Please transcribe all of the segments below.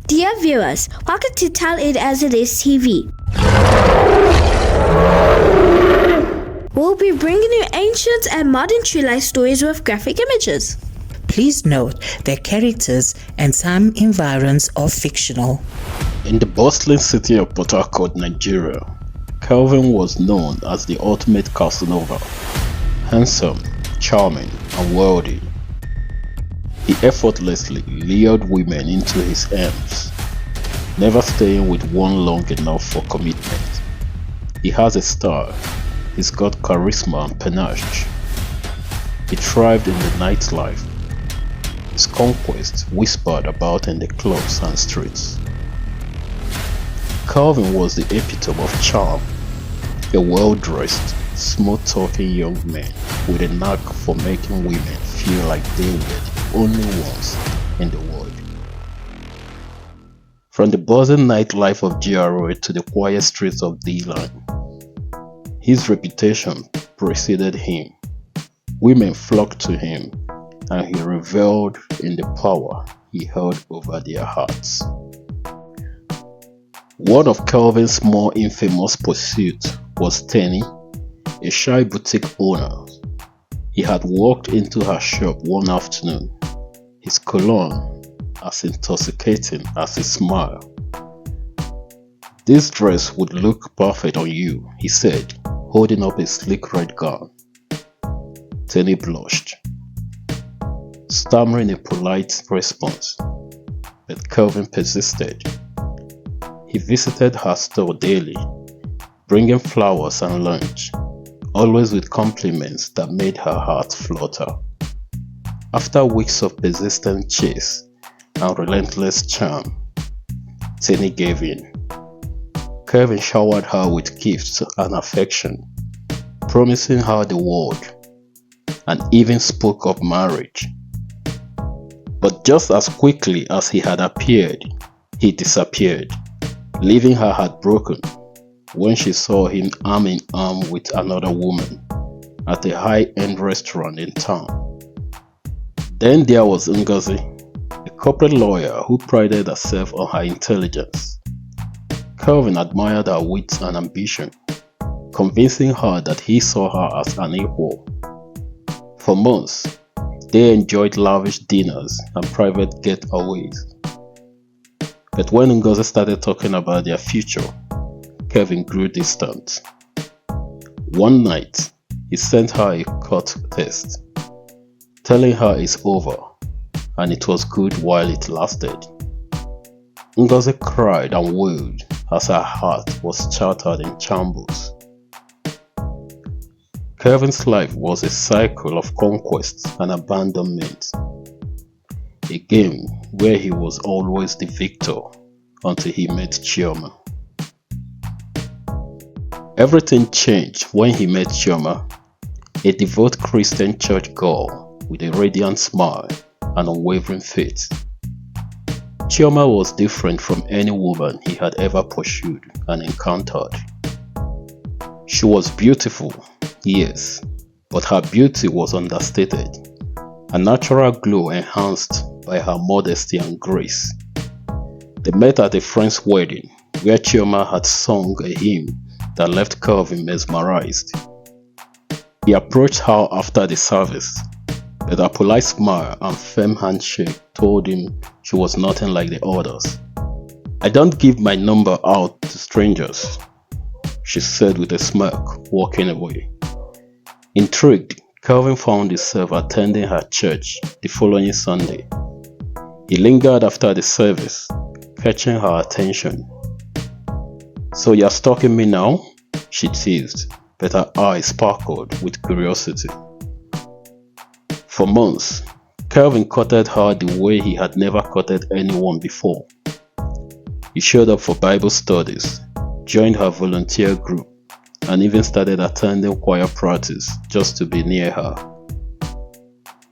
Dear viewers, welcome to Tell It As It Is TV. We'll be bringing you ancient and modern true life stories with graphic images. Please note that characters and some environs are fictional. In the bustling city of Port Harcourt, Nigeria, Kelvin was known as the ultimate Casanova. Handsome, charming, and wealthy, he effortlessly lured women into his arms, never staying with one long enough for commitment. He has a style, he's got charisma and panache. He thrived in the nightlife. His conquests whispered about in the clubs and streets. Calvin was the epitome of charm, a well-dressed, smooth-talking young man with a knack for making women feel like they were the only ones in the world. From the buzzing nightlife of GRA to the quiet streets of D-Line, his reputation preceded him. Women flocked to him, and he reveled in the power he held over their hearts. One of Kelvin's more infamous pursuits was Tenny, a shy boutique owner. He had walked into her shop one afternoon, his cologne as intoxicating as his smile. "This dress would look perfect on you," he said, holding up a sleek red gown. Tenny blushed, stammering a polite response, but Kelvin persisted. He visited her store daily, bringing flowers and lunch, always with compliments that made her heart flutter. After weeks of persistent chase and relentless charm, Tenny gave in. Kelvin showered her with gifts and affection, promising her the world, and even spoke of marriage. But just as quickly as he had appeared, he disappeared, leaving her heartbroken when she saw him arm in arm with another woman at a high-end restaurant in town. Then there was Ngozi, a corporate lawyer who prided herself on her intelligence. Kelvin admired her wit and ambition, convincing her that he saw her as an equal. For months, they enjoyed lavish dinners and private getaways. But when Ngozi started talking about their future, Kelvin grew distant. One night, he sent her a court test, telling her it's over, and it was good while it lasted. Ngozi cried and wailed as her heart was shattered in shambles. Kelvin's life was a cycle of conquest and abandonment, a game where he was always the victor until he met Chioma. Everything changed when he met Chioma, a devout Christian church girl with a radiant smile and unwavering faith. Chioma was different from any woman he had ever pursued and encountered. She was beautiful, yes, but her beauty was understated, a natural glow enhanced by her modesty and grace. They met at a friend's wedding where Chioma had sung a hymn that left Kelvin mesmerized. He approached her after the service, but her polite smile and firm handshake told him she was nothing like the others. "I don't give my number out to strangers," she said with a smirk, walking away. Intrigued, Kelvin found himself attending her church the following Sunday. He lingered after the service, catching her attention. "So you're stalking me now?" she teased, but her eyes sparkled with curiosity. For months, Kelvin courted her the way he had never courted anyone before. He showed up for Bible studies, joined her volunteer group, and even started attending choir practice just to be near her.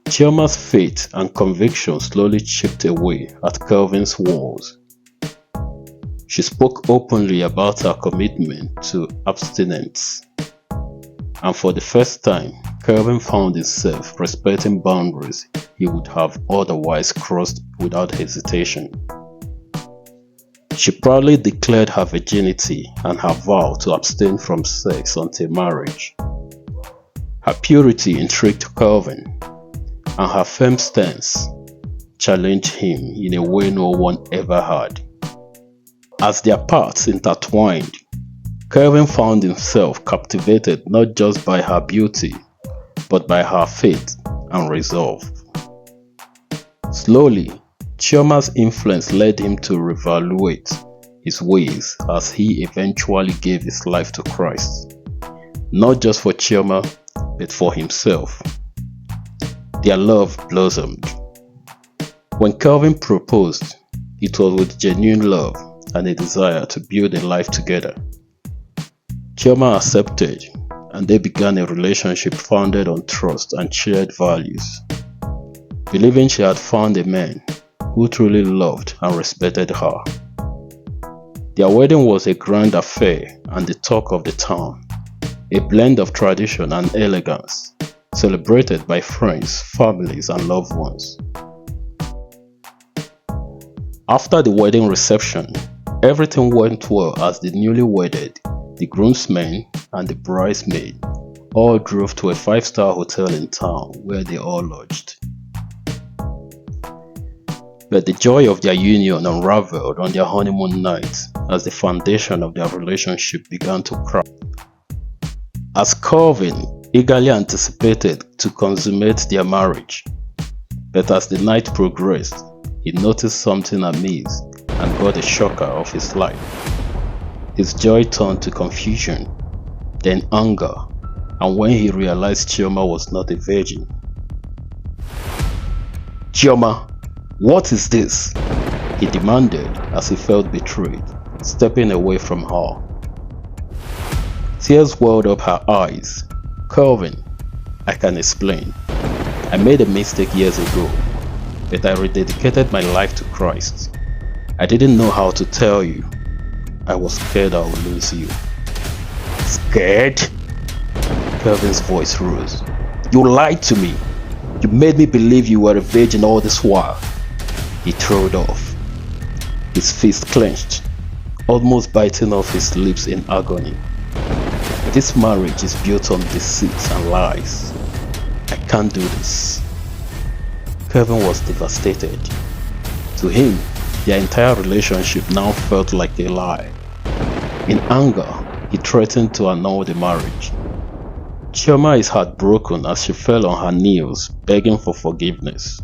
Chioma's faith and conviction slowly chipped away at Kelvin's walls. She spoke openly about her commitment to abstinence, and for the first time, Kelvin found himself respecting boundaries he would have otherwise crossed without hesitation. She proudly declared her virginity and her vow to abstain from sex until marriage. Her purity intrigued Calvin, and her firm stance challenged him in a way no one ever had. As their paths intertwined, Calvin found himself captivated not just by her beauty, but by her faith and resolve. Slowly, Chioma's influence led him to reevaluate his ways as he eventually gave his life to Christ, not just for Chioma, but for himself. Their love blossomed. When Calvin proposed, it was with genuine love and a desire to build a life together. Chioma accepted, and they began a relationship founded on trust and shared values, believing she had found a man who truly loved and respected her. Their wedding was a grand affair and the talk of the town, a blend of tradition and elegance, celebrated by friends, families, and loved ones. After the wedding reception, everything went well as the newly wedded, the groomsmen, and the bridesmaid all drove to a 5-star hotel in town where they all lodged. But the joy of their union unraveled on their honeymoon night as the foundation of their relationship began to crack. As Calvin eagerly anticipated to consummate their marriage, but as the night progressed, he noticed something amiss and got a shocker of his life. His joy turned to confusion, then anger, and when he realized Chioma was not a virgin. "Chioma, what is this?" he demanded as he felt betrayed, stepping away from her. Tears welled up her eyes. "Calvin, I can explain. I made a mistake years ago, but I rededicated my life to Christ. I didn't know how to tell you. I was scared I would lose you." "Scared?" Calvin's voice rose. "You lied to me. You made me believe you were a virgin all this while." He trailed off, his fist clenched, almost biting off his lips in agony. "This marriage is built on deceit and lies. I can't do this." Calvin was devastated. To him, their entire relationship now felt like a lie. In anger, he threatened to annul the marriage. Chioma is heartbroken as she fell on her knees, begging for forgiveness,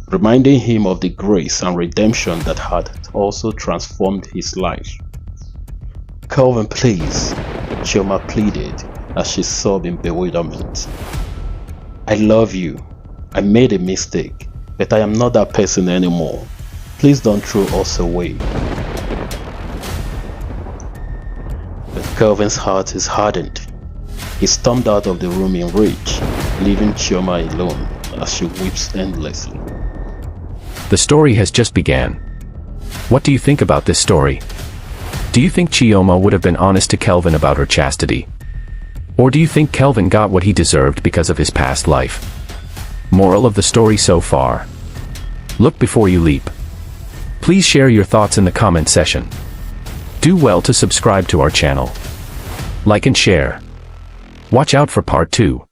reminding him of the grace and redemption that had also transformed his life. "Calvin, please," Chioma pleaded as she sobbed in bewilderment. "I love you. I made a mistake, but I am not that person anymore. Please don't throw us away." But Calvin's heart is hardened. He stormed out of the room in rage, leaving Chioma alone as she weeps endlessly. The story has just began. What do you think about this story? Do you think Chioma would have been honest to Calvin about her chastity? Or do you think Calvin got what he deserved because of his past life? Moral of the story so far: look before you leap. Please share your thoughts in the comment section. Do well to subscribe to our channel. Like and share. Watch out for part 2.